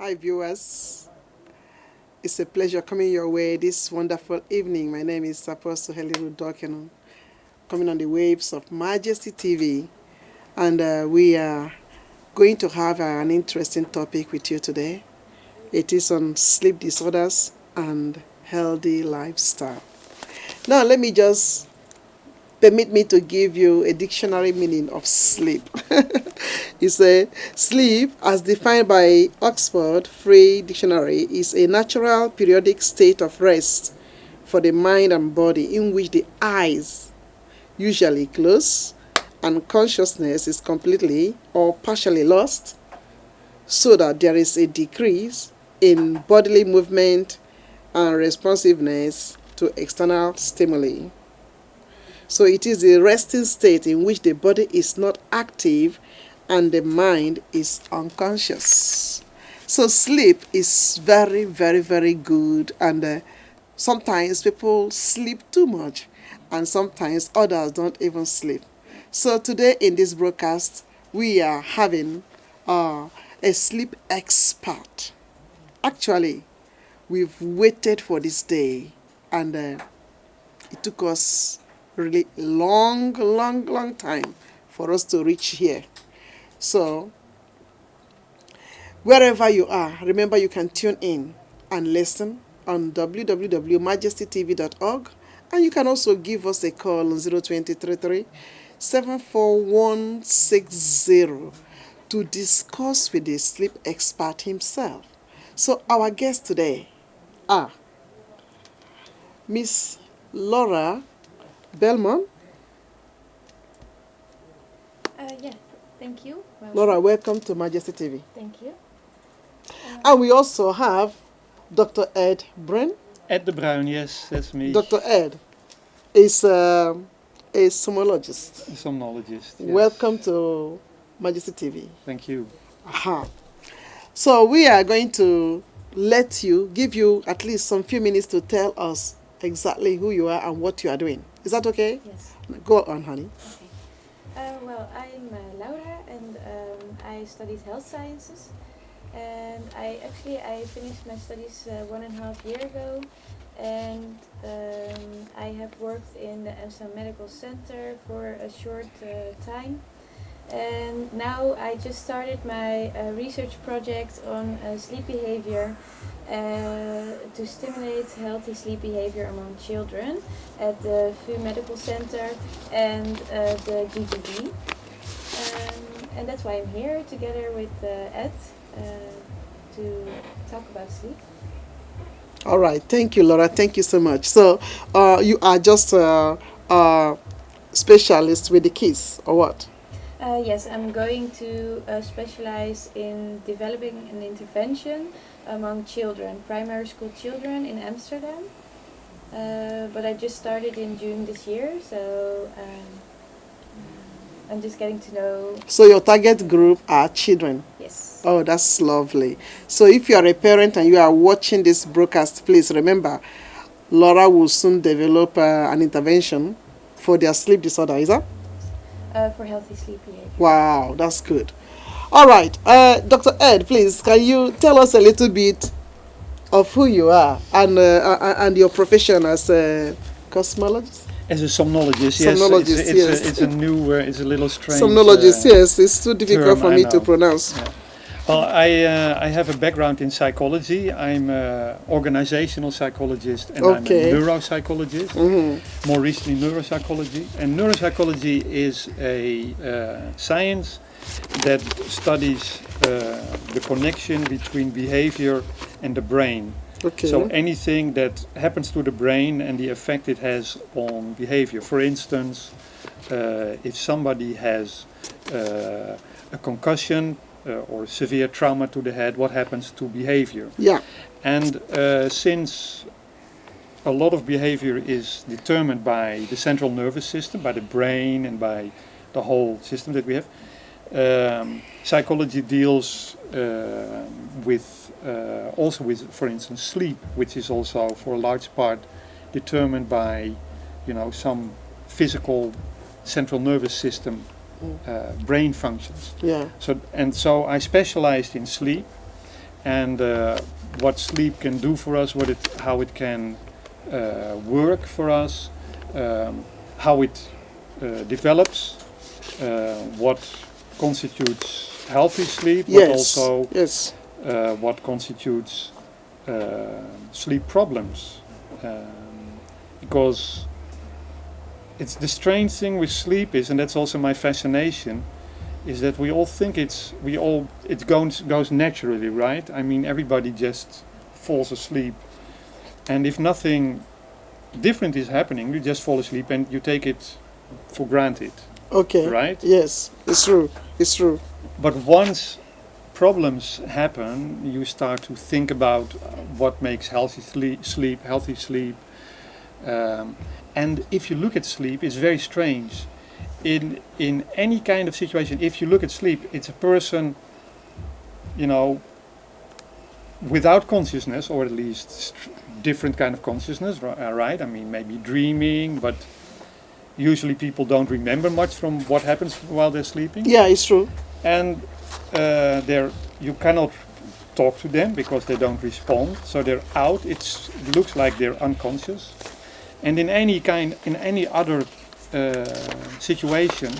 Hi, viewers. It's a pleasure coming your way this wonderful evening. My name is Apostle Heliru Dokenu, coming on the waves of Majesty TV. And we are going to have an interesting topic with you today. It is on sleep disorders and healthy lifestyle. Now, permit me to give you a dictionary meaning of sleep. It's a sleep, as defined by Oxford Free Dictionary, is a natural periodic state of rest for the mind and body in which the eyes usually close and consciousness is completely or partially lost, so that there is a decrease in bodily movement and responsiveness to external stimuli. So it is a resting state in which the body is not active and the mind is unconscious. So sleep is very, very, very good, and sometimes people sleep too much and sometimes others don't even sleep. So today in this broadcast, we are having a sleep expert. Actually, we've waited for this day, and it took us really long time for us to reach here. So, wherever you are, remember you can tune in and listen on www.majestytv.org, and you can also give us a call on 02033 74160 to discuss with the sleep expert himself. So, our guests today are Miss Laura Belmont. Yeah, thank you. Laura, welcome to Majesty TV. Thank you. And we also have Dr. Ed Bren. Ed de Bruin, yes, that's me. Dr. Ed is a somnologist. A somnologist. Yes. Welcome to Majesty TV. Thank you. Aha. So we are going to give you at least some few minutes to tell us exactly who you are and what you are doing. Is that okay? Yes. Go on, honey. Okay. Well, I'm Laura, and I studied health sciences. And I finished my studies 1.5 years ago, and I have worked in the Amsterdam Medical Center for a short time. And now I just started my research project on sleep behavior to stimulate healthy sleep behavior among children at the VU Medical Center and the GGD. And that's why I'm here together with Ed to talk about sleep. All right. Thank you, Laura. Thank you so much. So you are just a specialist with the kids, or what? Yes, I'm going to specialize in developing an intervention among children, primary school children in Amsterdam. But I just started in June this year, so I'm just getting to know. So your target group are children? Yes. Oh, that's lovely. So if you are a parent and you are watching this broadcast, please remember, Laura will soon develop an intervention for their sleep disorder, is that? For healthy sleep behavior. Wow, that's good. All right, Dr. Ed, please, can you tell us a little bit of who you are and your profession as a cosmologist? As a somnologist, Somnologist, yes. It's a new, it's a little strange. Somnologist, yes, it's too difficult term, for me to pronounce. Yeah. Well, I have a background in psychology. I'm an organizational psychologist and I'm a neuropsychologist. Mm-hmm. More recently, neuropsychology. And neuropsychology is a science that studies the connection between behavior and the brain. Okay. So anything that happens to the brain and the effect it has on behavior. For instance, if somebody has a concussion or severe trauma to the head, what happens to behavior? Yeah. And since a lot of behavior is determined by the central nervous system, by the brain and by the whole system that we have, psychology deals also with, for instance, sleep, which is also for a large part determined by, some physical central nervous system brain functions. Yeah. So I specialized in sleep, and what sleep can do for us, how it can work for us, how it develops, what constitutes healthy sleep, but also what constitutes sleep problems. Because it's the strange thing with sleep is, and that's also my fascination, is that we all think it goes naturally, right? I mean, everybody just falls asleep, and if nothing different is happening, you just fall asleep and you take it for granted. Okay. Right? Yes, it's true. It's true. But once problems happen, you start to think about what makes healthy sleep. And if you look at sleep, it's very strange. In any kind of situation, if you look at sleep, it's a person, without consciousness, or at least different kind of consciousness, right? I mean, maybe dreaming, but usually people don't remember much from what happens while they're sleeping. Yeah, it's true. And you cannot talk to them because they don't respond, so they're out. It looks like they're unconscious. And in any other situation,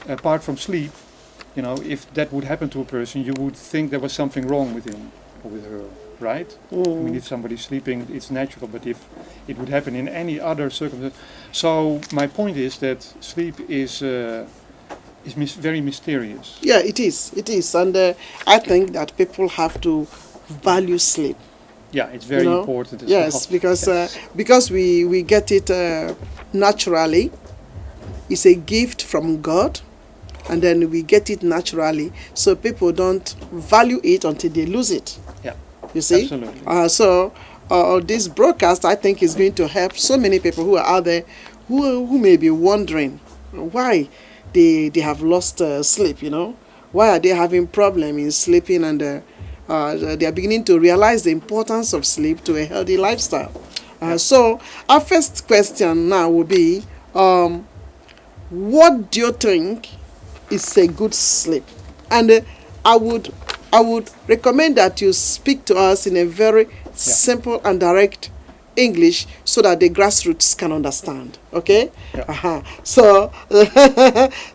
apart from sleep, if that would happen to a person, you would think there was something wrong with him or with her, right? I mean, if somebody's sleeping, it's natural, but if it would happen in any other circumstance. So my point is that sleep is very mysterious. Yeah, it is. It is. And I think that people have to value sleep. Yeah, it's very important as yes, well. Because we get it naturally. It's a gift from God, and then we get it naturally. So people don't value it until they lose it. Yeah, you see. Absolutely. So this broadcast, I think, is going to help so many people who are out there who may be wondering why they have lost sleep. Why are they having problem in sleeping, and they are beginning to realize the importance of sleep to a healthy lifestyle. So our first question now will be, what do you think is a good sleep? And I would recommend that you speak to us in a very simple and direct English so that the grassroots can understand. Okay? Yeah. So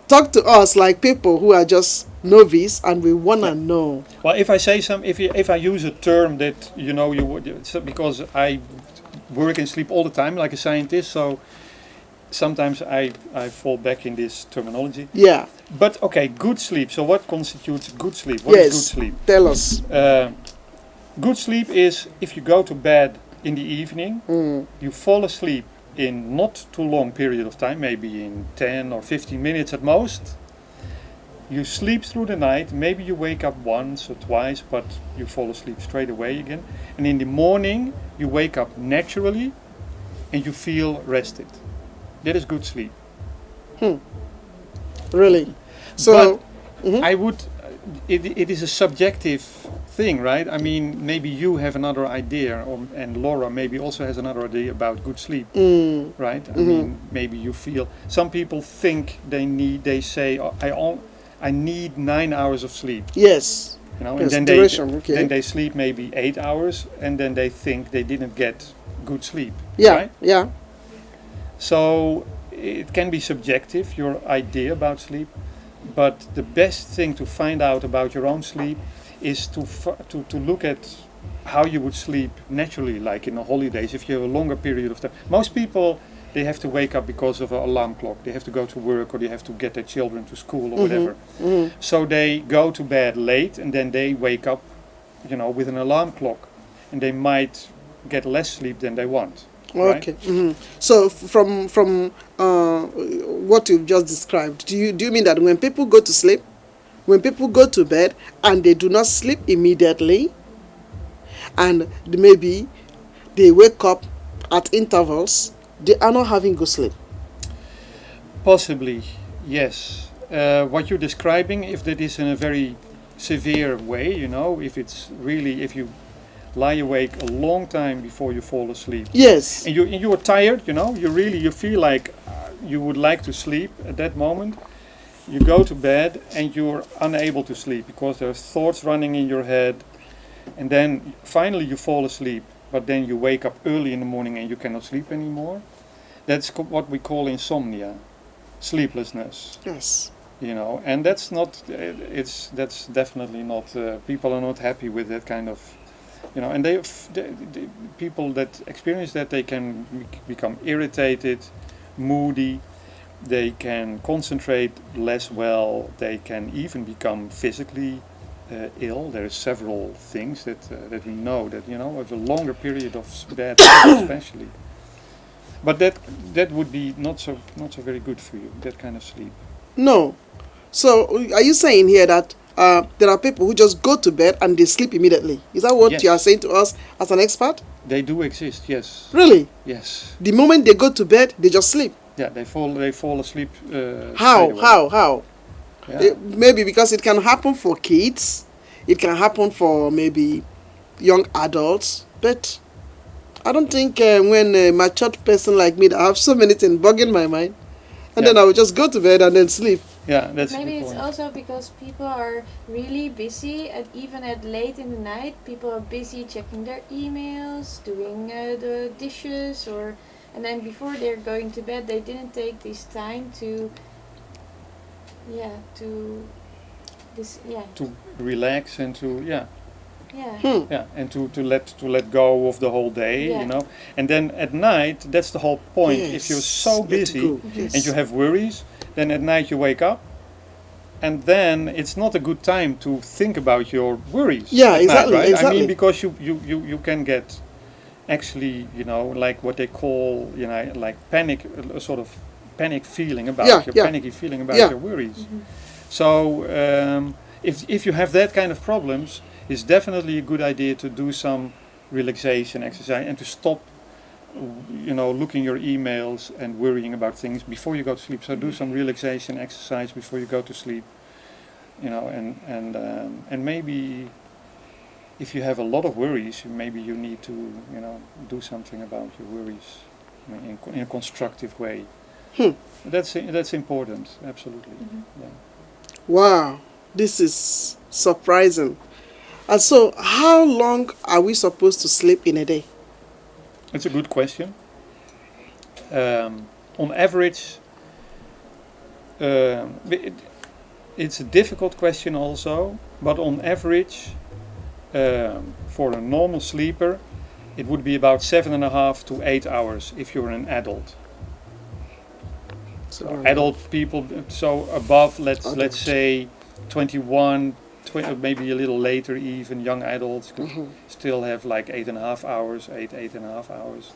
talk to us like people who are just novice and we wanna know. Well, if I say if I use a term that you would, because I work and sleep all the time like a scientist, so sometimes I fall back in this terminology. Yeah. But okay, good sleep. So what constitutes good sleep? What is good sleep? Tell us. Good sleep is if you go to bed in the evening, you fall asleep in not too long period of time, maybe in 10 or 15 minutes at most. You sleep through the night, maybe you wake up once or twice, but you fall asleep straight away again. And in the morning, you wake up naturally and you feel rested. That is good sleep. Really? So, but it is a subjective thing, right? I mean, maybe you have another idea, and Laura maybe also has another idea about good sleep, right? I mean, maybe you feel, some people think they say, I need 9 hours of sleep. Yes. And then they sleep maybe 8 hours, and then they think they didn't get good sleep. Yeah, right? Yeah. So it can be subjective, your idea about sleep, but the best thing to find out about your own sleep is to look at how you would sleep naturally, like in the holidays, if you have a longer period of time. Most people, they have to wake up because of an alarm clock. They have to go to work, or they have to get their children to school, or whatever. So they go to bed late, and then they wake up, with an alarm clock, and they might get less sleep than they want. Okay. Right? So from what you've just described, do you mean that when people go to sleep, when people go to bed and they do not sleep immediately, and maybe they wake up at intervals, they are not having good sleep? Possibly, yes. What you're describing, if that is in a very severe way, if you lie awake a long time before you fall asleep. Yes. And you are tired, you feel like you would like to sleep at that moment. You go to bed and you're unable to sleep because there's thoughts running in your head, and then finally you fall asleep, but then you wake up early in the morning and you cannot sleep anymore. That's what we call insomnia, sleeplessness. Yes. You know, and that's not. That's definitely not. People are not happy with that kind of. You know, and they people that experience that, they can become irritated, moody. They can concentrate less well. They can even become physically ill. There are several things that we know that, you know, of a longer period of bad sleep especially. But that would be not so very good for you, that kind of sleep. No. So are you saying here that there are people who just go to bed and they sleep immediately? Is that what Yes. you are saying to us as an expert? They do exist, yes. Really? Yes. The moment they go to bed, they just sleep. Yeah, they fall asleep. How? straight away. How? Yeah. Maybe because it can happen for kids, it can happen for maybe young adults, but I don't think when a matured person like me, that I have so many things bugging my mind, and then I will just go to bed and then sleep. Yeah, that's Maybe the it's point. also because people are really busy, and even at late in the night, people are busy checking their emails, doing the dishes, and then before they're going to bed, they didn't take this time to To relax and to yeah. and to let go of the whole day, Yeah. you know. And then at night, that's the whole point. If you're so Let busy go. Yes. and you have worries, then at night you wake up, and then it's not a good time to think about your worries. Yeah, at exactly, night, right? I exactly. mean, because you can get actually, you know, like what they call, you know, like panic, a sort of panic feeling about panicky feeling about your worries. Mhm. So if you have that kind of problems, it's definitely a good idea to do some relaxation exercise and to stop, you know, looking your emails and worrying about things before you go to sleep. So do some relaxation exercise before you go to sleep, you know, and maybe if you have a lot of worries, maybe you need to, you know, do something about your worries in a constructive way. That's important, absolutely. Mhm. Yeah. Wow, this is surprising. And so, how long are we supposed to sleep in a day? It's a good question. On average, it's a difficult question also, but on average, for a normal sleeper, it would be about 7.5 to 8 hours if you're an adult. So adult people, so above, let's say 21, maybe a little later even, young adults could still have like 8.5 hours, 8.5 hours.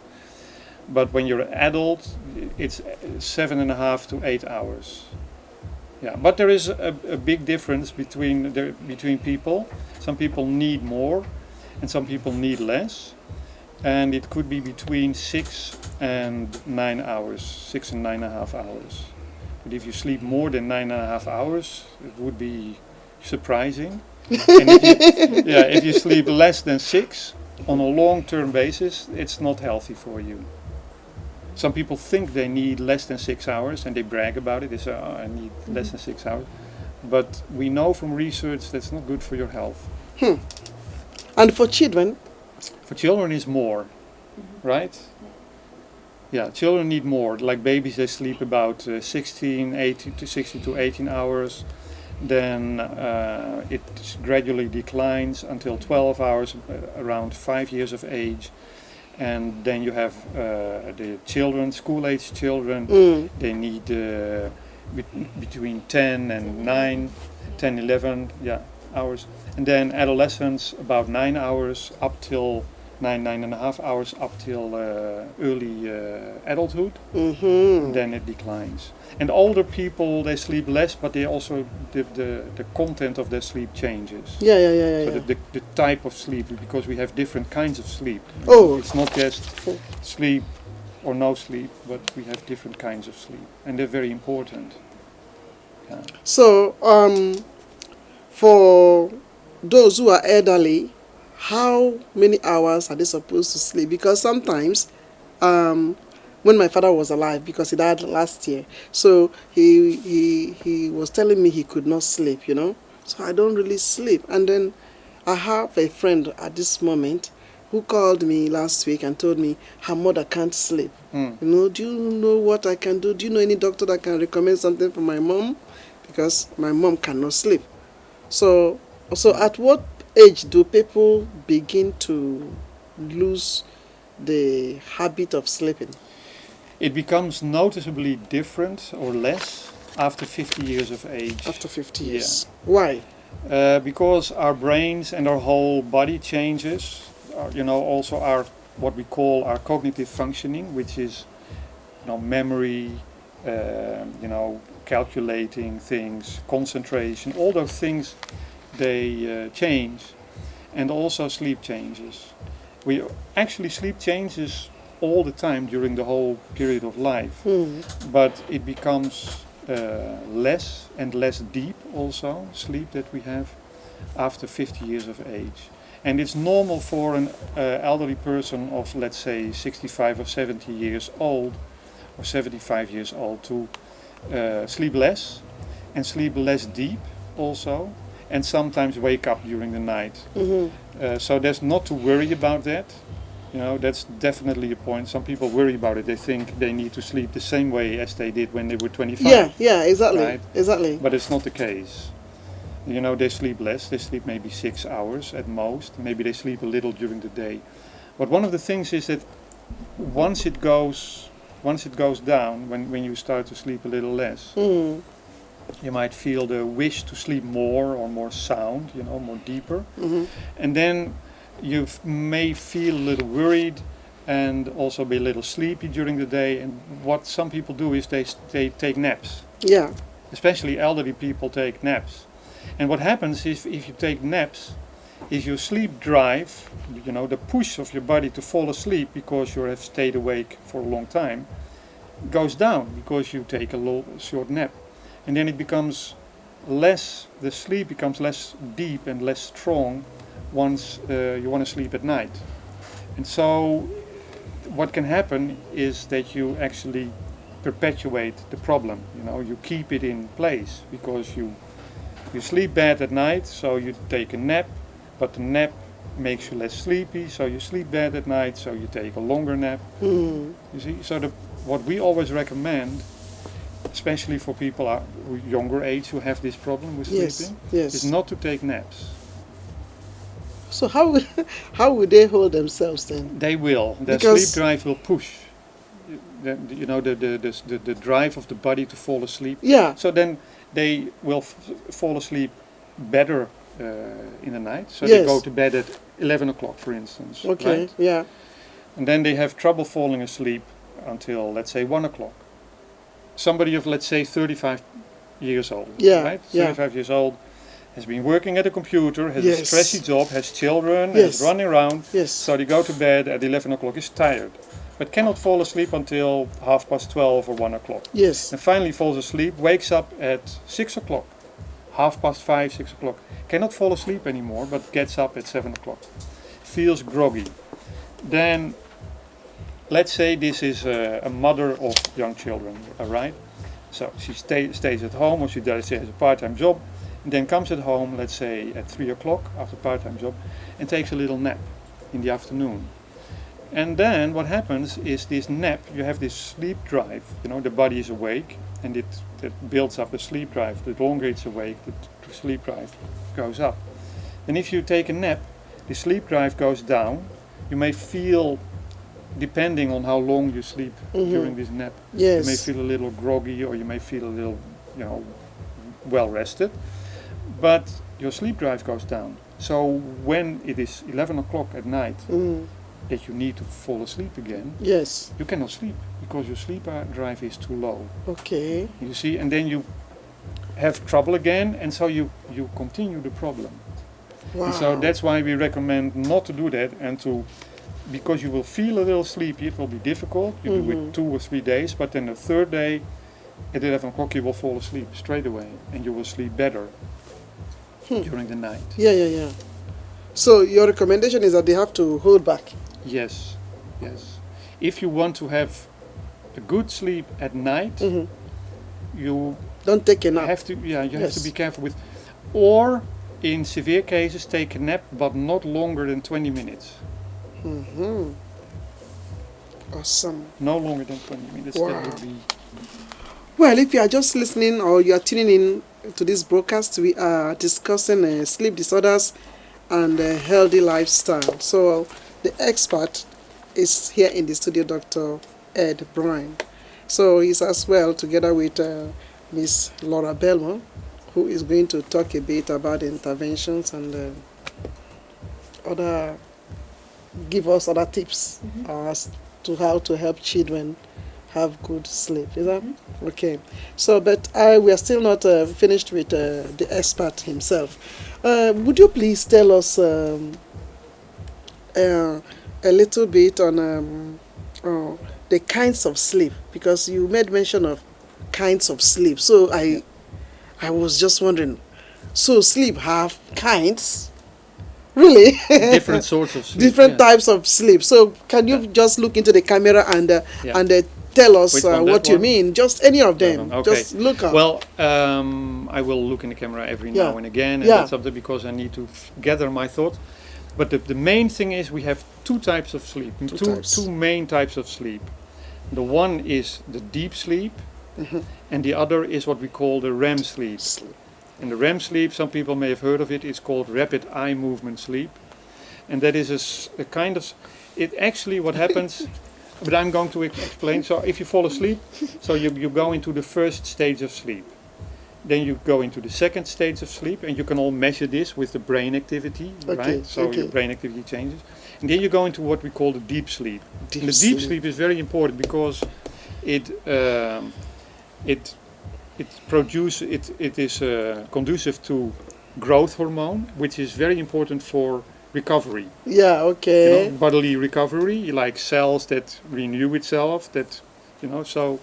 But when you're an adult, it's 7.5 to 8 hours. Yeah, but there is a big difference between people. Some people need more, and some people need less. And it could be between 6 and 9 hours, 6 and 9.5 hours. But if you sleep more than 9.5 hours, it would be surprising. And if you sleep less than 6 on a long-term basis, it's not healthy for you. Some people think they need less than 6 hours and they brag about it. They say, oh, I need less than 6 hours. But we know from research that's not good for your health. And for children? For children is more, right? Yeah, children need more. Like babies, they sleep about 16 to 18 hours. Then it gradually declines until 12 hours around 5 years of age. And then you have the children, school-age children. They need between 10 and 11 hours. And then adolescents, about 9 hours up till 9.5 hours up till early adulthood. Then it declines. And older people, they sleep less, but they also the content of their sleep changes. So the type of sleep, because we have different kinds of sleep. Oh. It's not just sleep or no sleep, but we have different kinds of sleep, and they're very important. Yeah. So, for those who are elderly, how many hours are they supposed to sleep? Because sometimes, when my father was alive, because he died last year, so he was telling me he could not sleep, you know. So I don't really sleep, and then I have a friend at this moment who called me last week and told me her mother can't sleep. Mm. You know, do you know what I can do? Do you know any doctor that can recommend something for my mom? Because my mom cannot sleep. So at what age do people begin to lose the habit of sleeping? It becomes noticeably different or less after 50 years of age. After 50 years. Yeah. Why? Because our brains and our whole body changes. Also our what we call our cognitive functioning, which is memory, calculating things, concentration, all those things, they change, and also sleep changes. Sleep changes all the time during the whole period of life, but it becomes less and less deep also, sleep that we have after 50 years of age. And it's normal for an elderly person of, let's say, 65 or 70 years old, or 75 years old, to sleep less and sleep less deep also, and sometimes wake up during the night. So there's not to worry about that. That's definitely a point. Some people worry about it. They think they need to sleep the same way as they did when they were 25. Yeah, exactly. Right? Exactly. But it's not the case. They sleep less. They sleep maybe 6 hours at most. Maybe they sleep a little during the day. But one of the things is that once it goes down, when you start to sleep a little less, you might feel the wish to sleep more or more sound, more deeper. And then you may feel a little worried and also be a little sleepy during the day. And what some people do is they take naps. Yeah. Especially elderly people take naps. And what happens is if you take naps, is your sleep drive, the push of your body to fall asleep because you have stayed awake for a long time, goes down because you take a little short nap. And then the sleep becomes less deep and less strong once you want to sleep at night. And so what can happen is that you actually perpetuate the problem. You keep it in place because you sleep bad at night, so you take a nap, but the nap makes you less sleepy, so you sleep bad at night, so you take a longer nap. You see, so what we always recommend, especially for people younger age who have this problem with sleeping, is not to take naps. So how will they hold themselves then? They will. Their sleep drive will push. The drive of the body to fall asleep. Yeah. So then they will fall asleep better in the night. So they go to bed at 11 o'clock, for instance. Okay. Right? Yeah. And then they have trouble falling asleep until, let's say, 1 o'clock. Somebody of, let's say, 35 years old. Yeah. Right? Yeah. 35 years old, has been working at a computer, has a stressy job, has children, is running around. Yes. So they go to bed at 11 o'clock, is tired, but cannot fall asleep until 12:30 or 1 o'clock. Yes. And finally falls asleep, wakes up at 6 o'clock, 5:30, 6 o'clock. Cannot fall asleep anymore, but gets up at 7 o'clock. Feels groggy. Then, let's say this is a mother of young children, all right? So she stays at home, or she has a part-time job, and then comes at home, let's say at 3 o'clock after part-time job, and takes a little nap in the afternoon. And then what happens is this nap, you have this sleep drive, the body is awake, and it builds up a sleep drive. The longer it's awake, the sleep drive goes up. And if you take a nap, the sleep drive goes down. You may feel, depending on how long you sleep during this nap, you may feel a little groggy, or you may feel a little, well rested. But your sleep drive goes down. So when it is 11 o'clock at night, that you need to fall asleep again, you cannot sleep because your sleep drive is too low. Okay. You see, and then you have trouble again, and so you continue the problem. Wow. And so that's why we recommend not to do that, and because you will feel a little sleepy. It will be difficult. You do it 2 or 3 days, but then the third day at 11 o'clock you will fall asleep straight away, and you will sleep better during the night. Yeah. So your recommendation is that they have to hold back? Yes. If you want to have a good sleep at night, you don't take a nap. have to be careful with. Or in severe cases, take a nap, but not longer than 20 minutes. Mm-hmm. Awesome. No longer than 20 minutes. Wow. That would be. Well, if you are just listening or you are tuning in to this broadcast, we are discussing sleep disorders and healthy lifestyle. So the expert is here in the studio, Dr. Ed Bryan. So he's as well together with Miss Laura Belmont, who is going to talk a bit about the interventions and give us other tips as to how to help children have good sleep. Is that okay? So, but we are still not finished with the expert himself. Would you please tell us a little bit on the kinds of sleep, because you made mention of kinds of sleep. So I was just wondering. So sleep have kinds. Really? Different sorts of sleep. Different types of sleep. So can you just look into the camera and tell us what you mean? Just any of them. Okay. Just look up. Well, I will look in the camera every now and again, and that's something because I need to gather my thoughts. But the main thing is we have two types of sleep. Two main types of sleep. The one is the deep sleep, and the other is what we call the REM sleep. And the REM sleep, some people may have heard of it, it's called rapid eye movement sleep. And that is a kind of, it actually what happens, but I'm going to explain. So if you fall asleep, so you go into the first stage of sleep. Then you go into the second stage of sleep, and you can all measure this with the brain activity, right? So your brain activity changes. And then you go into what we call the deep sleep. And the deep sleep is very important because it is conducive to growth hormone, which is very important for recovery. Yeah, okay. You know, bodily recovery, like cells that renew itself, so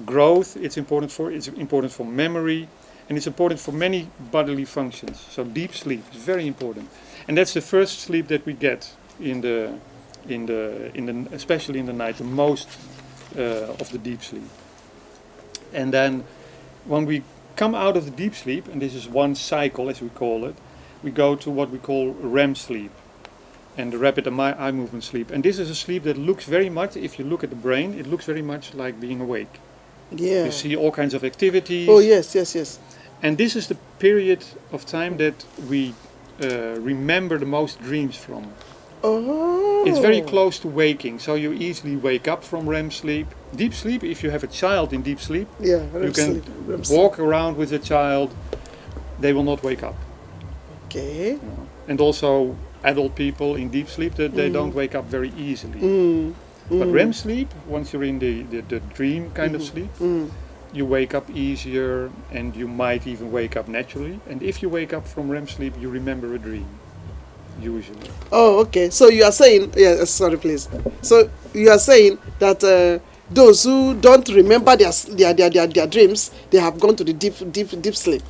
growth it's important for memory, and it's important for many bodily functions. So deep sleep is very important. And that's the first sleep that we get especially in the night, the most of the deep sleep. And then when we come out of the deep sleep, and this is one cycle as we call it, we go to what we call REM sleep, and the rapid eye movement sleep. And this is a sleep that looks very much, if you look at the brain, it looks very much like being awake. Yeah. You see all kinds of activities. Oh, yes. And this is the period of time that we remember the most dreams from. Oh. It's very close to waking, so you easily wake up from REM sleep. Deep sleep, if you have a child in deep sleep, you can walk around with a child, they will not wake up. Okay. And also adult people in deep sleep, they don't wake up very easily. But REM sleep, once you're in the dream kind of sleep, you wake up easier, and you might even wake up naturally. And if you wake up from REM sleep, you remember a dream. Usually. Oh, okay. So you are saying, sorry, please. So you are saying that those who don't remember their dreams, they have gone to the deep sleep.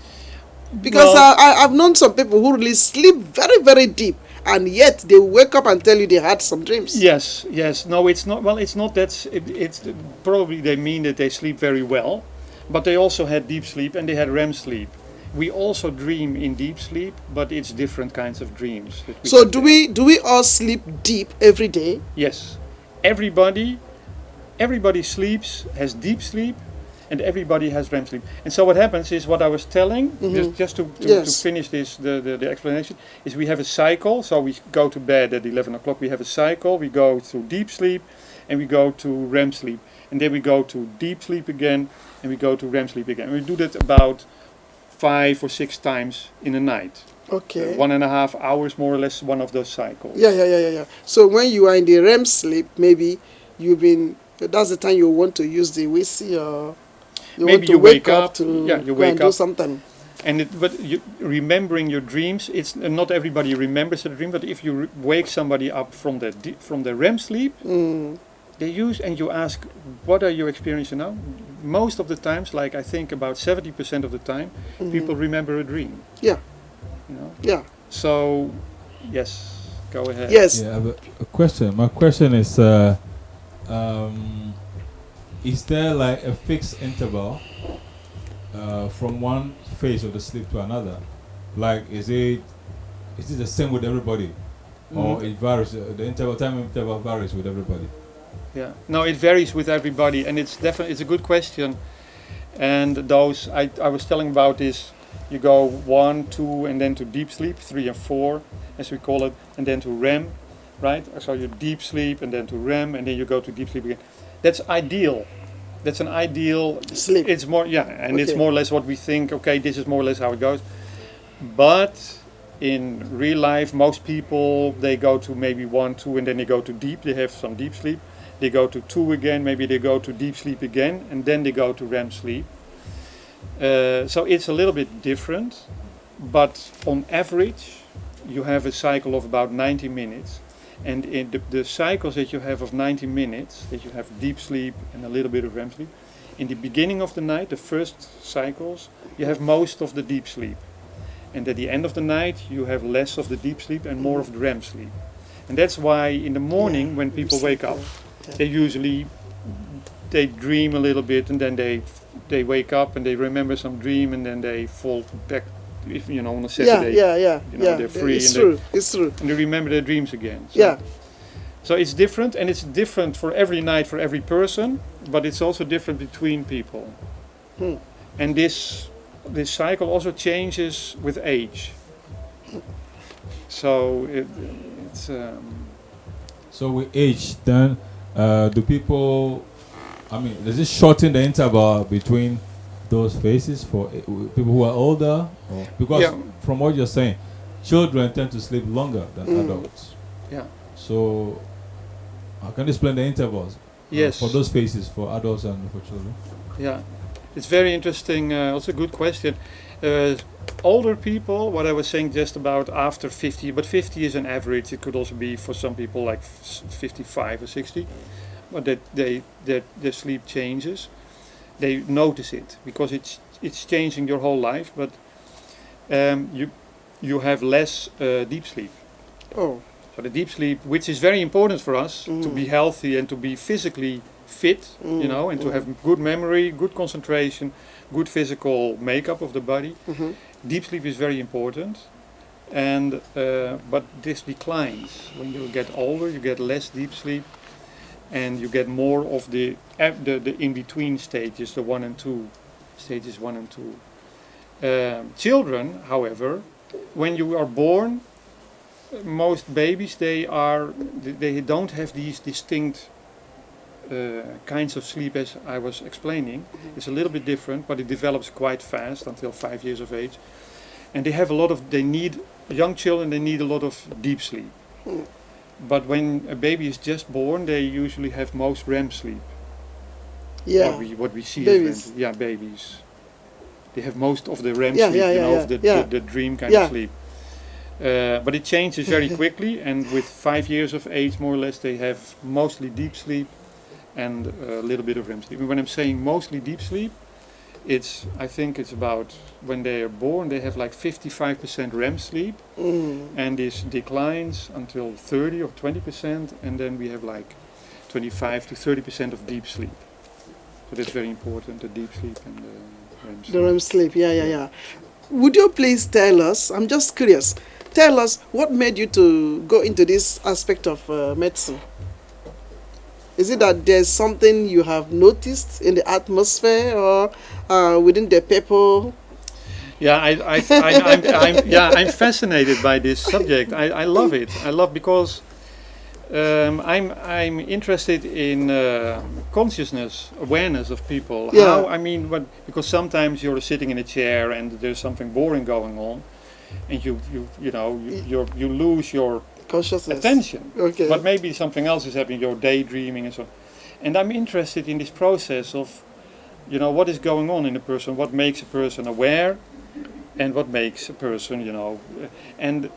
Because I've known some people who really sleep very, very deep, and yet they wake up and tell you they had some dreams. Yes. No, it's not. Well, it's not that. It's probably they mean that they sleep very well, but they also had deep sleep and they had REM sleep. We also dream in deep sleep, but it's different kinds of dreams. So do we all sleep deep every day? Yes. Everybody sleeps, has deep sleep, and everybody has REM sleep. And so what happens is what I was telling, just to finish this, the explanation, is we have a cycle. So we go to bed at 11 o'clock, we have a cycle, we go through deep sleep, and we go to REM sleep. And then we go to deep sleep again, and we go to REM sleep again. And we do that about 5 or 6 times in a night. Okay. 1.5 hours, more or less, one of those cycles. Yeah. So when you are in the REM sleep, maybe that's the time you want to use the whiskey, or maybe you wake up to wake up. Do something. But remembering your dreams, it's not everybody remembers the dream. But if you wake somebody up from the REM sleep, and you ask, what are you experiencing now? Most of the times, like I think about 70% of the time, people remember a dream. Yeah. Yeah. So, yes, go ahead. Yes. Yeah, I have a question. My question is there like a fixed interval from one phase of the sleep to another? Like, is it the same with everybody, or it varies? The time interval varies with everybody. Yeah, no, it varies with everybody, and it's a good question. And those I was telling about is, you go 1, 2, and then to deep sleep, 3 and 4, as we call it, and then to REM, right? So you deep sleep, and then to REM, and then you go to deep sleep again. That's ideal. That's an ideal sleep. It's more, and it's more or less what we think. Okay, this is more or less how it goes. But in real life, most people, they go to maybe 1, 2, and then they go to deep. They have some deep sleep. They go to 2 again, maybe they go to deep sleep again, and then they go to REM sleep. So it's a little bit different, but on average, you have a cycle of about 90 minutes. And in the cycles that you have of 90 minutes, that you have deep sleep and a little bit of REM sleep, in the beginning of the night, the first cycles, you have most of the deep sleep. And at the end of the night, you have less of the deep sleep and more of the REM sleep. And that's why in the morning, when people wake up, they dream a little bit, and then they wake up and they remember some dream, and then they fall back, if on a Saturday. They're free. It's true. It's true. And they remember their dreams again. So So it's different, and it's different for every night for every person, but it's also different between people. And this cycle also changes with age. So it's. So with age, then do people? I mean, does it shorten the interval between those phases for people who are older? Or, because from what you're saying, children tend to sleep longer than adults. Yeah. So I can explain the intervals. Yes. For those phases, for adults and for children. Yeah, it's very interesting. Also, a good question. Older people, what I was saying just about after 50, but 50 is an average. It could also be for some people like 55 or 60. But that their sleep changes. They notice it because it's changing your whole life. But you have less deep sleep. Oh. So the deep sleep, which is very important for us to be healthy and to be physically fit, and to have good memory, good concentration, good physical makeup of the body. Deep sleep is very important, and but this declines when you get older. You get less deep sleep, and you get more of the in-between stages, the 1 and 2, stages 1 and 2. Children, however, when you are born, most babies they don't have these distinct kinds of sleep as I was explaining. It's a little bit different, but it develops quite fast until 5 years of age, and they need young children. They need a lot of deep sleep. But when a baby is just born, they usually have most REM sleep. Yeah. What we see Babies. as REM, babies. They have most of the REM Yeah, sleep, the dream kind of sleep. But it changes very quickly, and with 5 years of age, more or less, they have mostly deep sleep and a little bit of REM sleep. And when I'm saying mostly deep sleep, I think it's about when they are born, they have like 55% REM sleep, and this declines until 30 or 20%, and then we have like 25 to 30% of deep sleep. So that's very important, the deep sleep and the REM sleep. The REM sleep, yeah. Would you please tell us, I'm just curious, tell us what made you to go into this aspect of medicine? Is it that there's something you have noticed in the atmosphere or within the people? Yeah, I'm fascinated by this subject. I love it. I love because I'm interested in consciousness, awareness of people. Yeah. Because sometimes you're sitting in a chair and there's something boring going on, and you lose your Consciousness. attention. Okay. But maybe something else is happening. You're daydreaming and so on. And I'm interested in this process of, what is going on in a person, what makes a person aware, and what makes a person, and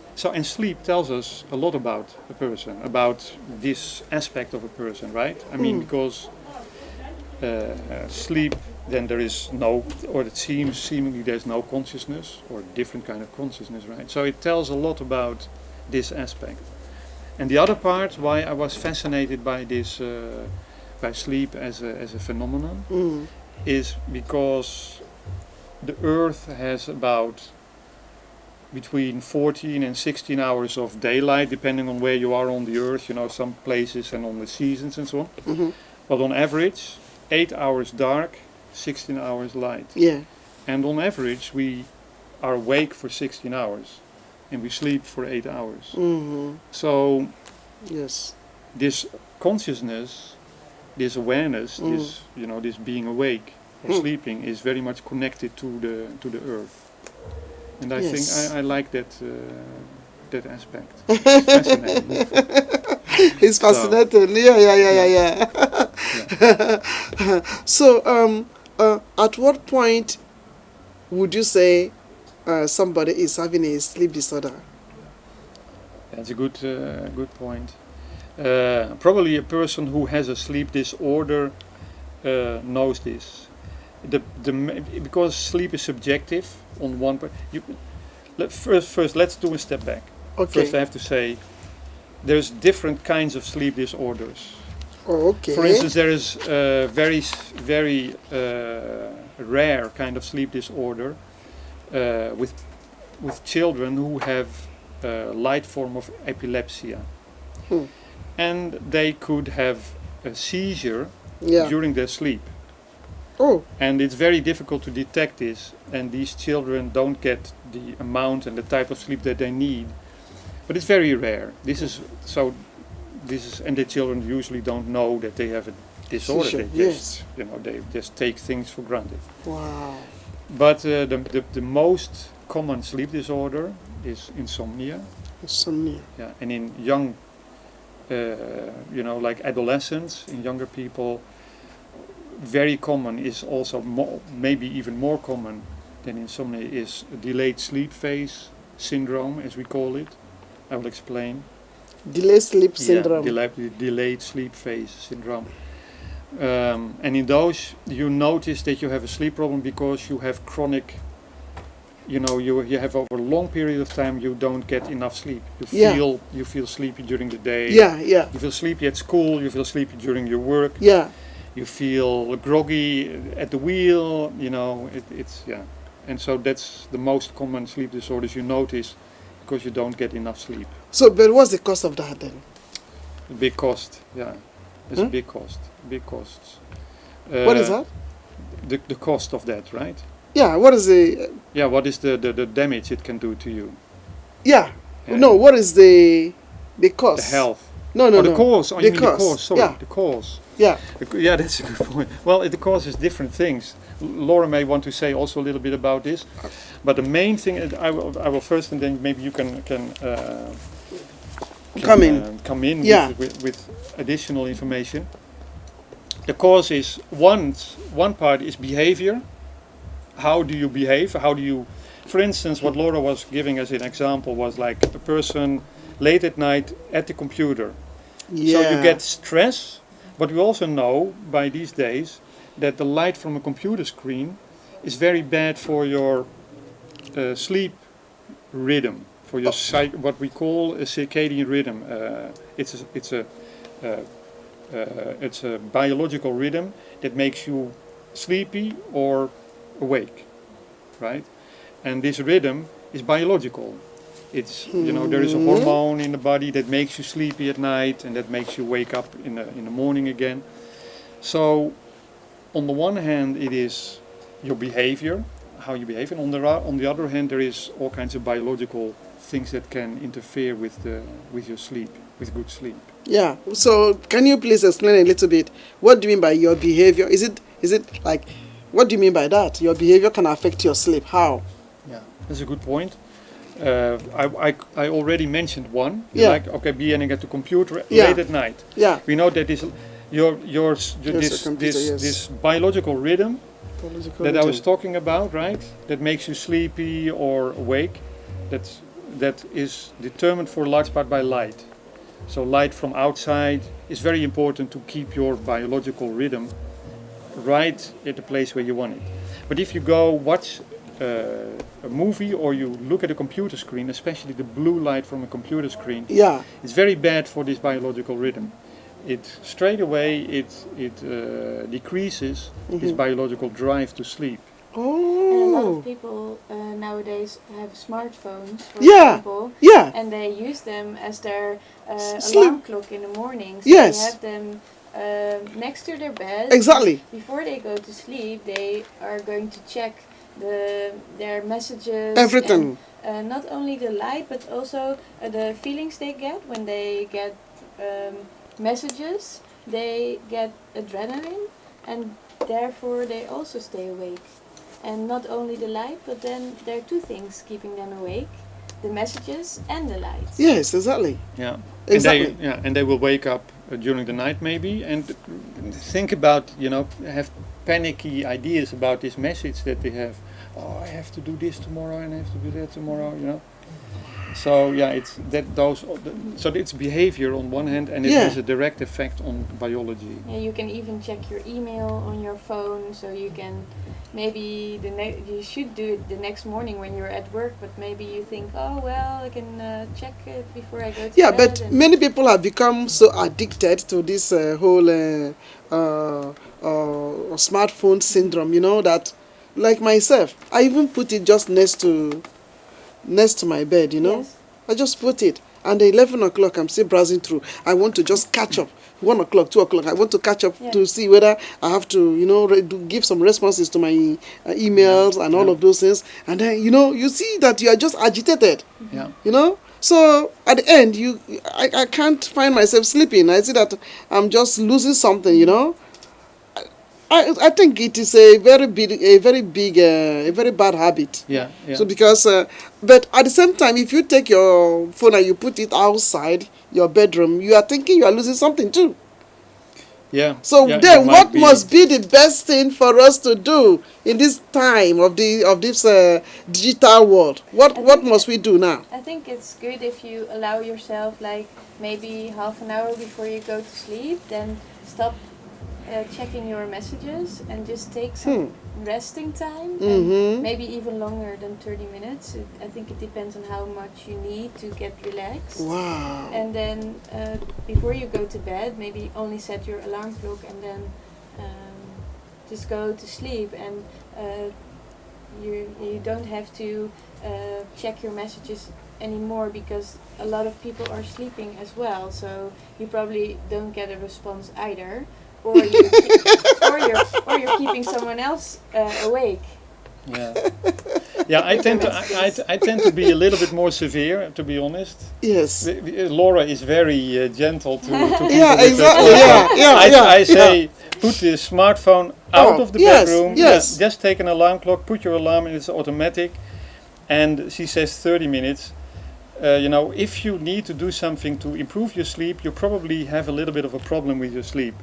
sleep tells us a lot about a person, about this aspect of a person, right? Because sleep, then there is no, or it seemingly there's no consciousness, or a different kind of consciousness, right? So it tells a lot about this aspect. And the other part, why I was fascinated by this, by sleep as a phenomenon, is because the Earth has about between 14 and 16 hours of daylight, depending on where you are on the earth, some places and on the seasons and so on. Mm-hmm. But on average, 8 hours dark, 16 hours light. Yeah. And on average, we are awake for 16 hours and we sleep for 8 hours. Mm-hmm. So yes, this consciousness, this awareness, this being awake or sleeping is very much connected to the earth. And I think I like that aspect. It's fascinating. It's fascinating. Yeah. So, at what point would you say somebody is having a sleep disorder? That's a good point. Probably a person who has a sleep disorder knows this. Because sleep is subjective on one part. First, let's do a step back. Okay. First, I have to say there's different kinds of sleep disorders. Oh, okay. For instance, there is a very rare kind of sleep disorder with children who have a light form of epilepsy. And they could have a seizure during their sleep. Oh. And it's very difficult to detect this, and these children don't get the amount and the type of sleep that they need. But it's very rare. And the children usually don't know that they have a disorder. Seizure, They just take things for granted. Wow. But the most common sleep disorder is insomnia. Insomnia. Yeah, and in young, like adolescents, in younger people, very common is also maybe even more common than insomnia is delayed sleep phase syndrome, as we call it. I will explain. Delayed sleep syndrome. Delayed sleep phase syndrome. And in those, you notice that you have a sleep problem because you have chronic. You have over a long period of time you don't get enough sleep. You feel sleepy during the day. Yeah. You feel sleepy at school. You feel sleepy during your work. Yeah. You feel groggy at the wheel, and so that's the most common sleep disorders you notice because you don't get enough sleep. So, but what's the cost of that then? A big cost, it's a big cost, big costs. What is that? The cost of that, right? Yeah, what is the... what is the damage it can do to you? Yeah, no, what is the cost? The health. No. The cause. The cause. Sorry, the cause. Yeah. That's a good point. Well, it causes different things. Laura may want to say also a little bit about this, but the main thing I will first, and then maybe you can come in with additional information. The cause is one part is behavior. How do you behave? For instance, what Laura was giving as an example was like a person late at night at the computer. So you get stress, but we also know by these days that the light from a computer screen is very bad for your sleep rhythm, for your what we call a circadian rhythm. It's a biological rhythm that makes you sleepy or awake, right? And this rhythm is biological. It's there is a hormone in the body that makes you sleepy at night and that makes you wake up in the morning again. So on the one hand it is your behavior, how you behave, and on the other hand there is all kinds of biological things that can interfere with your sleep, with good sleep. Yeah. So can you please explain a little bit? What do you mean by your behavior? Is it like, what do you mean by that? Your behavior can affect your sleep. How? Yeah, that's a good point. I already mentioned one. Being at the computer late at night. Yeah. We know that this biological rhythm that I was talking about, right? That makes you sleepy or awake. That is determined for a large part by light. So light from outside is very important to keep your biological rhythm right at the place where you want it. But if you go watch a movie or you look at a computer screen, especially the blue light from a computer screen, it's very bad for this biological rhythm. It straight away decreases this biological drive to sleep. And a lot of people nowadays have smartphones, for Yeah. example, Yeah. and they use them as their Sleep. alarm clock in the morning. So Yes. they have them next to their bed. Exactly. Before they go to sleep, they are going to check their messages. Everything. And, not only the light, but also the feelings they get when they get messages. They get adrenaline, and therefore they also stay awake. And not only the light, but then there are two things keeping them awake: the messages and the lights. Yes, exactly. Yeah. Exactly. And they will wake up during the night maybe and think about, have panicky ideas about this message that they have. Oh, I have to do this tomorrow and I have to do that tomorrow. So yeah, so it's behavior on one hand, and it has a direct effect on biology. Yeah, you can even check your email on your phone, so you can maybe you should do it the next morning when you're at work, but maybe you think, oh well, I can check it before I go to Yeah, bed. but many people have become so addicted to this whole smartphone syndrome, that, like myself, I even put it just next to my bed, Yes. I just put it, and at 11 o'clock I'm still browsing through. I want to just catch up. 1 o'clock, 2 o'clock, I want to catch up to see whether I have to, give some responses to my emails and all of those things. And then, you see that you are just agitated. Yeah. So at the end, I can't find myself sleeping. I see that I'm just losing something, I think it is a very bad habit. Yeah. So because, but at the same time, if you take your phone and you put it outside your bedroom, you are thinking you are losing something too. Yeah. So yeah, then, what must be the best thing for us to do in this time of this digital world? What must we do now? I think it's good if you allow yourself like maybe half an hour before you go to sleep, then stop checking your messages and just take some resting time, and maybe even longer than 30 minutes. I think it depends on how much you need to get relaxed. Wow. And then before you go to bed, maybe only set your alarm clock and then just go to sleep. And you don't have to check your messages anymore, because a lot of people are sleeping as well, so you probably don't get a response either. Or you're keeping someone else awake. Yeah. I tend to be a little bit more severe, to be honest. Yes. Laura is very gentle to people. Yeah, exactly. I say, put the smartphone out of the bedroom. Yes. Just take an alarm clock. Put your alarm, and it's automatic. And she says 30 minutes. If you need to do something to improve your sleep, you probably have a little bit of a problem with your sleep.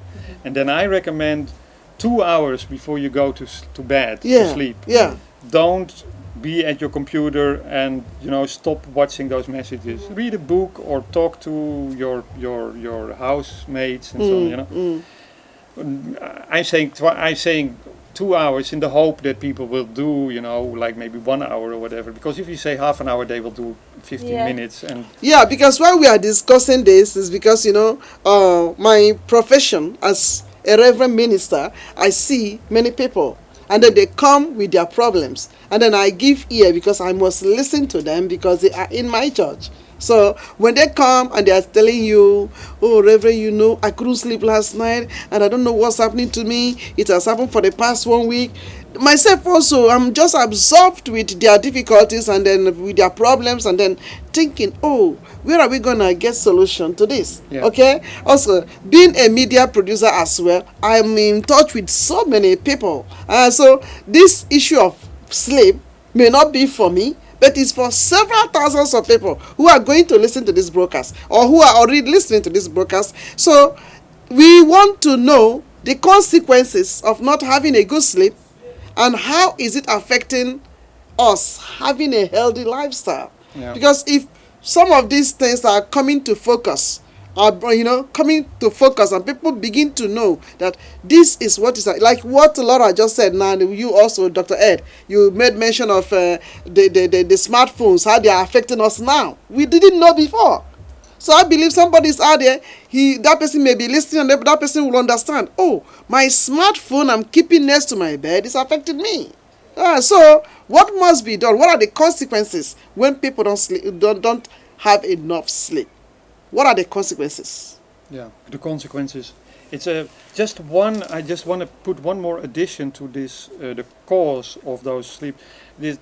And then I recommend 2 hours before you go to bed to sleep. Yeah. Don't be at your computer and stop watching those messages. Read a book or talk to your housemates and so on. I'm saying 2 hours in the hope that people will do, like maybe 1 hour or whatever. Because if you say half an hour, they will do 15 minutes. And because why we are discussing this is because, my profession as a reverend minister, I see many people. And then they come with their problems. And then I give ear because I must listen to them because they are in my church. So when they come and they are telling you, oh, Reverend, I couldn't sleep last night and I don't know what's happening to me. It has happened for the past 1 week. Myself also, I'm just absorbed with their difficulties and then with their problems and then thinking, oh, where are we going to get solution to this? Yeah. Okay? Also, being a media producer as well, I'm in touch with so many people. So this issue of sleep may not be for me, but it's for several thousands of people who are going to listen to this broadcast or who are already listening to this broadcast. So we want to know the consequences of not having a good sleep and how is it affecting us having a healthy lifestyle. Yeah. Because if some of these things are coming to focus, coming to focus, and people begin to know that this is what is like what Laura just said. Now you also, Dr. Ed, you made mention of the smartphones, how they are affecting us now. We didn't know before. So I believe somebody is out there, that person may be listening and that person will understand, oh, my smartphone I'm keeping next to my bed is affecting me. So what must be done? What are the consequences when people don't have enough sleep? What are the consequences? Yeah, the consequences. It's just one. I just want to put one more addition to this. The cause of those sleep.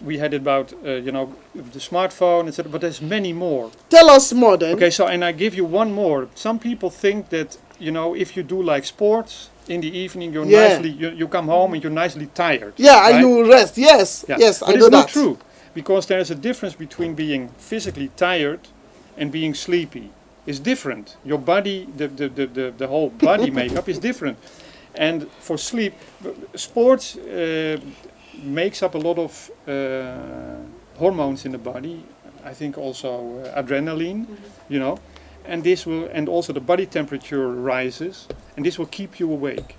We had about the smartphone, etc. But there's many more. Tell us more then. Okay, so and I give you one more. Some people think that if you do like sports in the evening, you're nicely you come home and you're nicely tired. Yeah, right? and you rest. Yes, yes, but I know it's that. not true, because there's a difference between being physically tired and being sleepy. It's different. Your body, the whole body makeup is different. And for sleep, sports makes up a lot of hormones in the body. I think also adrenaline, and this will, and also the body temperature rises, and this will keep you awake.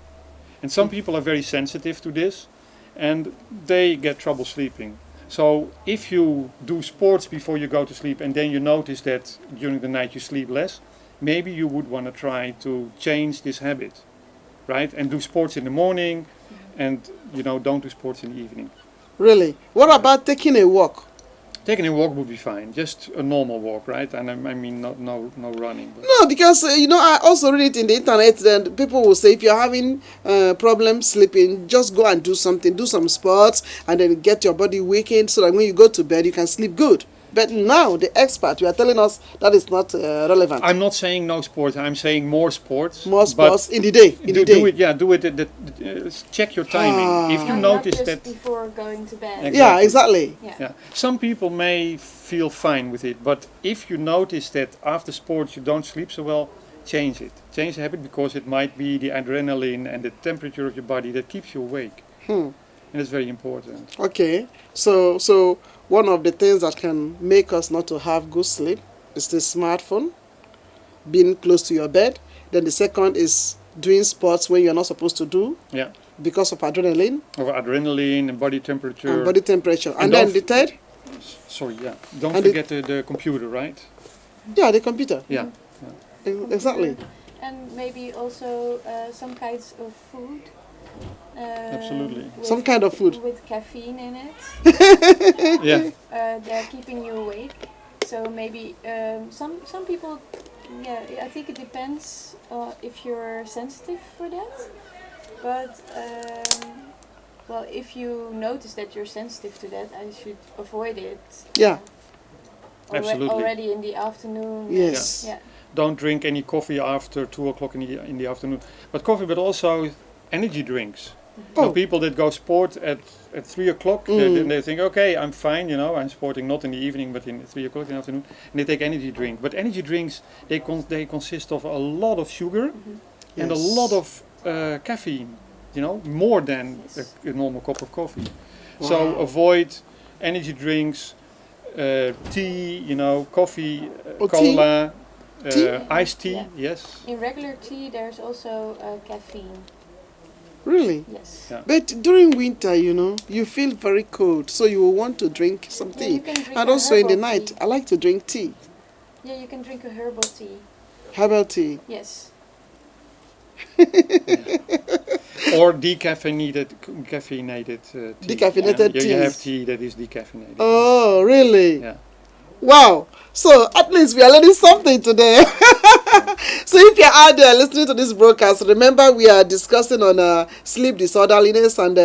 And some people are very sensitive to this, and they get trouble sleeping. So if you do sports before you go to sleep and then you notice that during the night you sleep less, maybe you would want to try to change this habit, right? And do sports in the morning and, don't do sports in the evening. Really? What about taking a walk? Taking a walk would be fine, just a normal walk, right? And I mean, no running. But. No, because I also read it in the internet. And people will say if you're having problems sleeping, just go and do something, do some sports, and then get your body wakened so that when you go to bed, you can sleep good. But now the expert, you are telling us that is not relevant. I'm not saying no sports. I'm saying more sports. More sports in the day. Do it. Yeah, do it. Check your timing. If you notice not just that before going to bed. Exactly. Yeah, exactly. Yeah. Some people may feel fine with it, but if you notice that after sports you don't sleep so well, change it. Change the habit, because it might be the adrenaline and the temperature of your body that keeps you awake. And it's very important. Okay. So one of the things that can make us not to have good sleep is the smartphone, being close to your bed. Then the second is doing sports when you're not supposed to do. Yeah. Because of adrenaline. Or adrenaline and body temperature. And then the third? Sorry, yeah. Don't forget the computer, right? Yeah, the computer. Yeah. Exactly. And maybe also some kinds of food. Absolutely. Some kind of food. With caffeine in it. Yeah. They're keeping you awake. So maybe some people, I think it depends if you're sensitive for that. But if you notice that you're sensitive to that, I should avoid it. Yeah. Absolutely. Already in the afternoon. Yes. Yeah. Don't drink any coffee after 2 o'clock in the afternoon. But also energy drinks. So people that go sport at 3 o'clock, they think, okay, I'm fine, I'm sporting not in the evening, but in 3 o'clock in the afternoon, and they take energy drink. But energy drinks, they consist of a lot of sugar and a lot of caffeine, more than a normal cup of coffee. Wow. So avoid energy drinks, tea, coffee, cola, iced tea, yes. In regular tea, there's also caffeine. Really? Yes. Yeah. But during winter, you feel very cold, so you will want to drink some tea. You can drink and also in the night, I like to drink tea. Yeah, you can drink a herbal tea. Herbal tea? Yes. Or decaffeinated tea. Decaffeinated tea. You have tea that is decaffeinated. Oh, really? Yeah. Wow. So at least we are learning something today. So if you're out there listening to this broadcast, remember we are discussing on sleep disorderliness and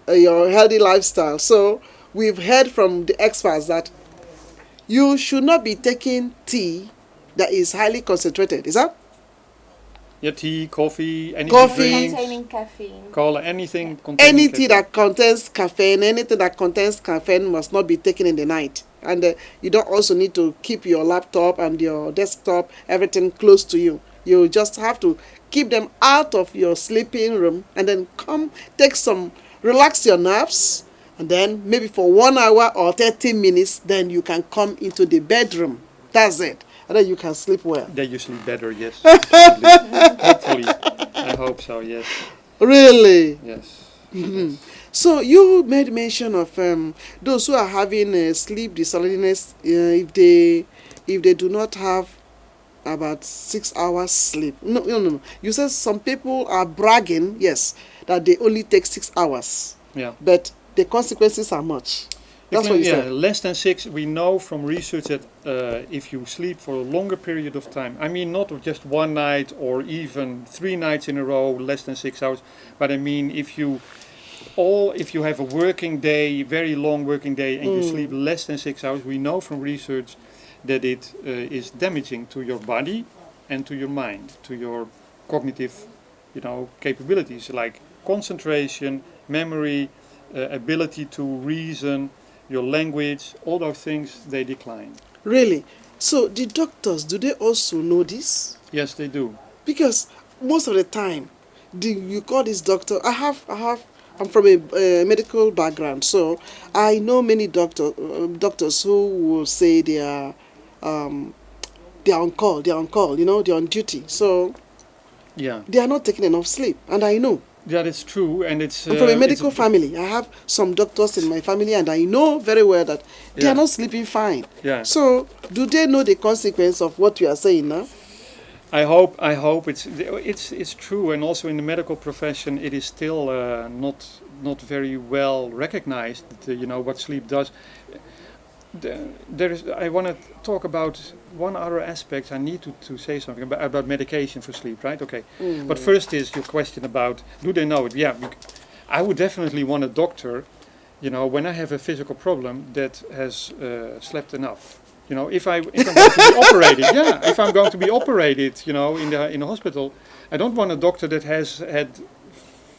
your healthy lifestyle. So we've heard from the experts that you should not be taking tea that is highly concentrated. Is that? Yeah, tea, coffee, energy drinks, containing caffeine. Cola, anything containing any caffeine. tea that contains caffeine, anything that contains caffeine must not be taken in the night. And you don't also need to keep your laptop and your desktop, everything close to you. You just have to keep them out of your sleeping room and then relax your nerves. And then maybe for 1 hour or 30 minutes, then you can come into the bedroom. That's it. And then you can sleep well. Then you sleep better, yes. Hopefully. I hope so, yes. Really? Yes. Mm-hmm. So you made mention of those who are having sleep disorderness, if they do not have about 6 hours sleep. No. You said some people are bragging, yes, that they only take 6 hours. Yeah. But the consequences are much. That's what you said. Less than 6. We know from research that if you sleep for a longer period of time, I mean not just one night or even 3 nights in a row, less than 6 hours, but I mean if you have a working day, very long working day, and you sleep less than 6 hours, we know from research that it is damaging to your body and to your mind, to your cognitive, capabilities like concentration, memory, ability to reason, your language, all those things, they decline. Really? So the doctors, do they also know this? Yes, they do. Because most of the time, you call this doctor. I'm from a medical background, so I know many doctors who will say they are on call. They're on duty. So they are not taking enough sleep, and I know. That is true, and it's. I'm from a medical family. I have some doctors in my family, and I know very well that they are not sleeping fine. Yeah. So, do they know the consequence of what you are saying now? I hope it's true, and also in the medical profession, it is still not very well recognized. What sleep does. I want to talk about one other aspect. I need to say something about medication for sleep, right? Okay. But first is your question about, do they know it? Yeah, I would definitely want a doctor, when I have a physical problem that has slept enough. If I'm going to be operated, if I'm going to be operated, in the hospital, I don't want a doctor that has had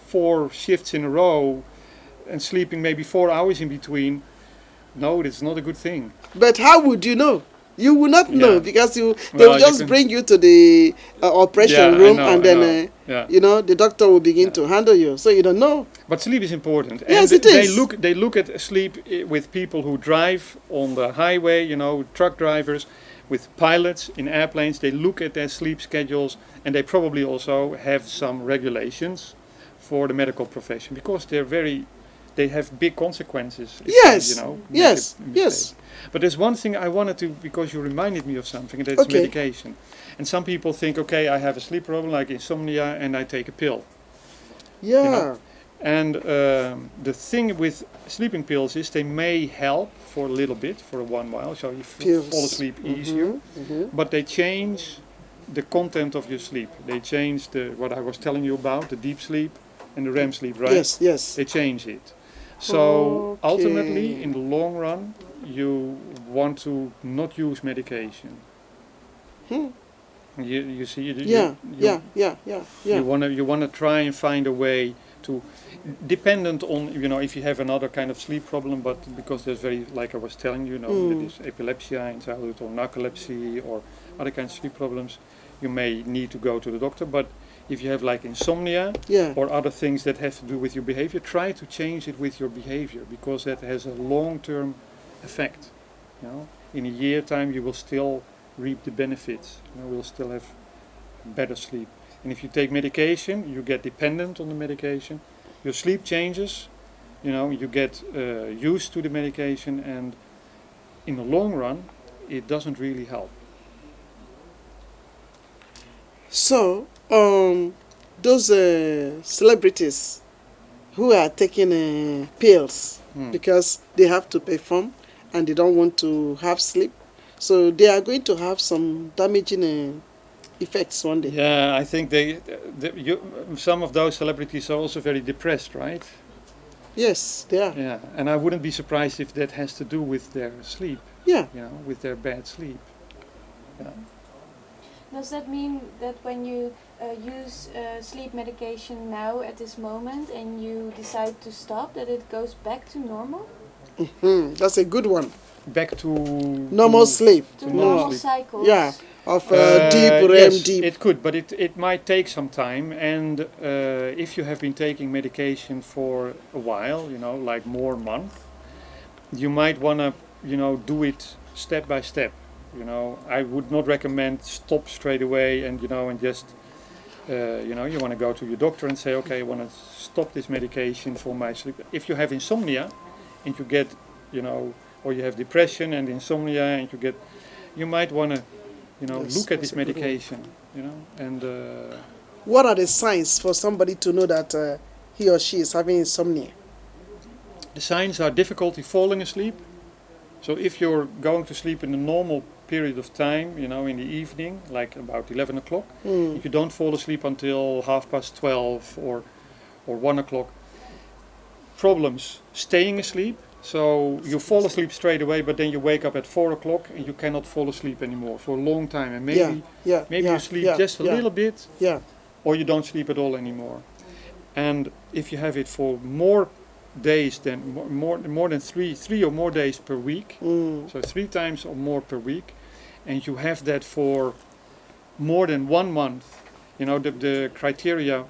4 shifts in a row and sleeping maybe 4 hours in between. No, it's not a good thing. But how would you know? You will not know because they will just bring you to the operation room and then the doctor will begin to handle you. So you don't know. But sleep is important. Yes, and it is. They look at sleep with people who drive on the highway, truck drivers, with pilots in airplanes. They look at their sleep schedules, and they probably also have some regulations for the medical profession because they have big consequences. Yes. Yes. But there's one thing I wanted to, because you reminded me of something, that's medication. And some people think, okay, I have a sleep problem like insomnia and I take a pill. Yeah. And the thing with sleeping pills is they may help for a little bit, for a while, so you fall asleep easier. But they change the content of your sleep. They change what I was telling you about, the deep sleep and the REM sleep, right? Yes. They change it. So ultimately, in the long run, you want to not use medication. You see, you want to try and find a way to, dependent on if you have another kind of sleep problem, but because there's like I was telling you, there is epilepsy in childhood or narcolepsy or other kinds of sleep problems, you may need to go to the doctor. But if you have like insomnia or other things that have to do with your behavior, try to change it with your behavior because that has a long-term effect. In a year time you will still reap the benefits. You will still have better sleep. And if you take medication, you get dependent on the medication. Your sleep changes. You get used to the medication, and in the long run, it doesn't really help. So, those celebrities who are taking pills because they have to perform and they don't want to have sleep, so they are going to have some damaging effects one day. Yeah, I think some of those celebrities are also very depressed, right? Yes, they are. Yeah, and I wouldn't be surprised if that has to do with their sleep. Yeah. With their bad sleep. Yeah. Does that mean that when you use sleep medication now at this moment and you decide to stop, that it goes back to normal? That's a good one. Back to normal sleep. To normal cycles. Yeah, of deep REM yes, deep. It could, but it might take some time. And if you have been taking medication for a while, like more month, you might want to, do it step by step. I would not recommend stop straight away and and just you want to go to your doctor and say, okay, I want to stop this medication for my sleep. If you have insomnia and you get or you have depression and insomnia and you might want to look at this medication, and what are the signs for somebody to know that he or she is having insomnia? The signs are difficulty falling asleep. So if you're going to sleep in a normal period of time, in the evening, like about 11 o'clock, if you don't fall asleep until 12:30 or 1 o'clock, problems staying asleep. So you fall asleep straight away, but then you wake up at 4 o'clock and you cannot fall asleep anymore for a long time. And maybe you sleep just a little bit, or you don't sleep at all anymore. And if you have it for more days than more than three or more days per week, so 3 times or more per week, and you have that for more than 1 month, the criteria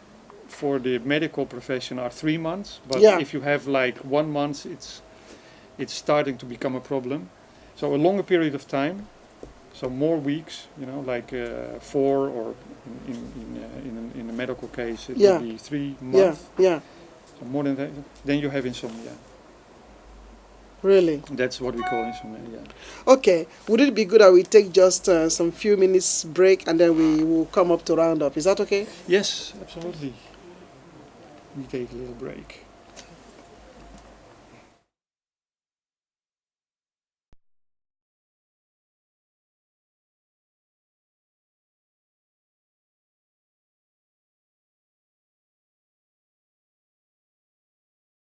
for the medical profession are 3 months, but if you have like 1 month, it's starting to become a problem. So a longer period of time, so more weeks, like 4, or in a medical case it will be 3 months. So more than that, then you have insomnia. Really? That's what we call insomnia. Okay. Would it be good that we take just some few minutes break and then we will come up to round up? Is that okay? Yes, absolutely. We take a little break.